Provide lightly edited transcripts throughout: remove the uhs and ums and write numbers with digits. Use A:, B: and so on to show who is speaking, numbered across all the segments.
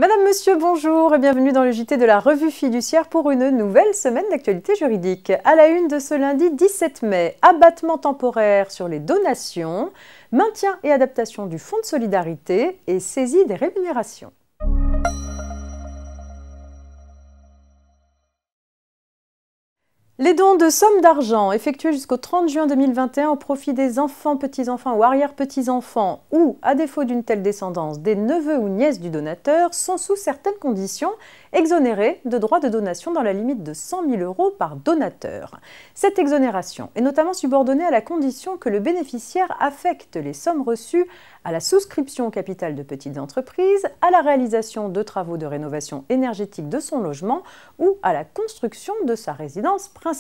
A: Madame, Monsieur, bonjour et bienvenue dans le JT de la Revue Fiduciaire pour une nouvelle semaine d'actualité juridique. À la une de ce lundi 17 mai, abattement temporaire sur les donations, maintien et adaptation du Fonds de solidarité et saisie des rémunérations. Les dons de sommes d'argent effectués jusqu'au 30 juin 2021 au profit des enfants, petits-enfants ou arrière-petits-enfants ou, à défaut d'une telle descendance, des neveux ou nièces du donateur sont sous certaines conditions exonérés de droits de donation dans la limite de 100 000 € par donateur. Cette exonération est notamment subordonnée à la condition que le bénéficiaire affecte les sommes reçues à la souscription au capital de petites entreprises, à la réalisation de travaux de rénovation énergétique de son logement ou à la construction de sa résidence principale.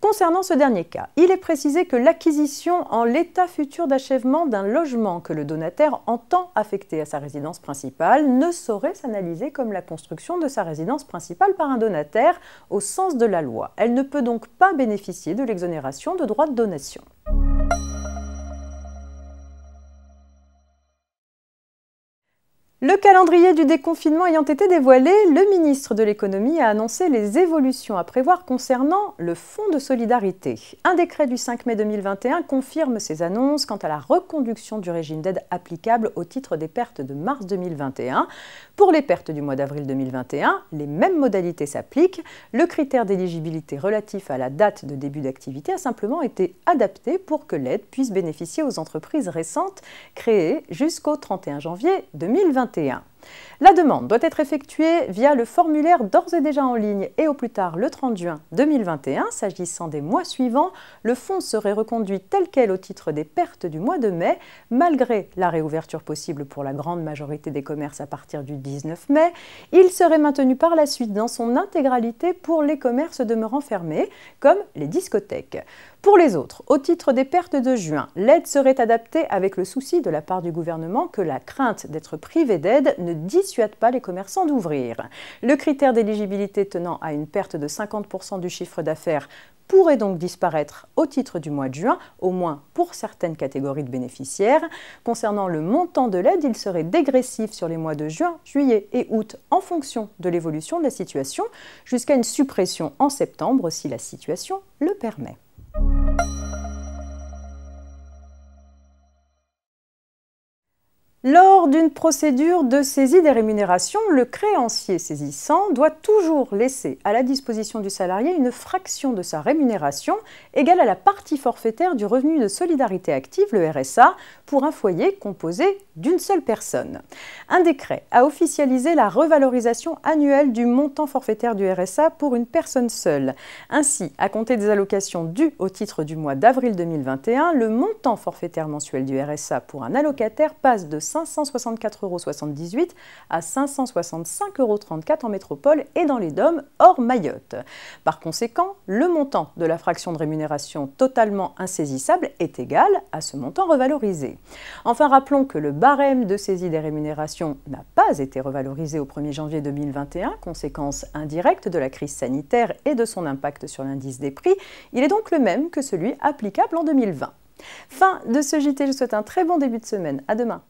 A: Concernant ce dernier cas, il est précisé que l'acquisition en l'état futur d'achèvement d'un logement que le donataire entend affecter à sa résidence principale ne saurait s'analyser comme la construction de sa résidence principale par un donataire au sens de la loi. Elle ne peut donc pas bénéficier de l'exonération de droits de donation. Le calendrier du déconfinement ayant été dévoilé, le ministre de l'Économie a annoncé les évolutions à prévoir concernant le Fonds de solidarité. Un décret du 5 mai 2021 confirme ces annonces quant à la reconduction du régime d'aide applicable au titre des pertes de mars 2021. Pour les pertes du mois d'avril 2021, les mêmes modalités s'appliquent. Le critère d'éligibilité relatif à la date de début d'activité a simplement été adapté pour que l'aide puisse bénéficier aux entreprises récentes créées jusqu'au 31 janvier 2021. La demande doit être effectuée via le formulaire d'ores et déjà en ligne et au plus tard le 30 juin 2021. S'agissant des mois suivants, le fonds serait reconduit tel quel au titre des pertes du mois de mai, malgré la réouverture possible pour la grande majorité des commerces à partir du 19 mai. Il serait maintenu par la suite dans son intégralité pour les commerces demeurant fermés, comme les discothèques. Pour les autres, au titre des pertes de juin, l'aide serait adaptée avec le souci de la part du gouvernement que la crainte d'être privé d'aide ne dissuade pas les commerçants d'ouvrir. Le critère d'éligibilité tenant à une perte de 50% du chiffre d'affaires pourrait donc disparaître au titre du mois de juin, au moins pour certaines catégories de bénéficiaires. Concernant le montant de l'aide, il serait dégressif sur les mois de juin, juillet et août en fonction de l'évolution de la situation, jusqu'à une suppression en septembre si la situation le permet. Lors d'une procédure de saisie des rémunérations, le créancier saisissant doit toujours laisser à la disposition du salarié une fraction de sa rémunération égale à la partie forfaitaire du revenu de solidarité active, le RSA, pour un foyer composé d'une seule personne. Un décret a officialisé la revalorisation annuelle du montant forfaitaire du RSA pour une personne seule. Ainsi, à compter des allocations dues au titre du mois d'avril 2021, le montant forfaitaire mensuel du RSA pour un allocataire passe de 564,78 € à 565,34 € en métropole et dans les DOM hors Mayotte. Par conséquent, le montant de la fraction de rémunération totalement insaisissable est égal à ce montant revalorisé. Enfin, rappelons que le barème de saisie des rémunérations n'a pas été revalorisé au 1er janvier 2021, conséquence indirecte de la crise sanitaire et de son impact sur l'indice des prix. Il est donc le même que celui applicable en 2020. Fin de ce JT, je vous souhaite un très bon début de semaine. À demain.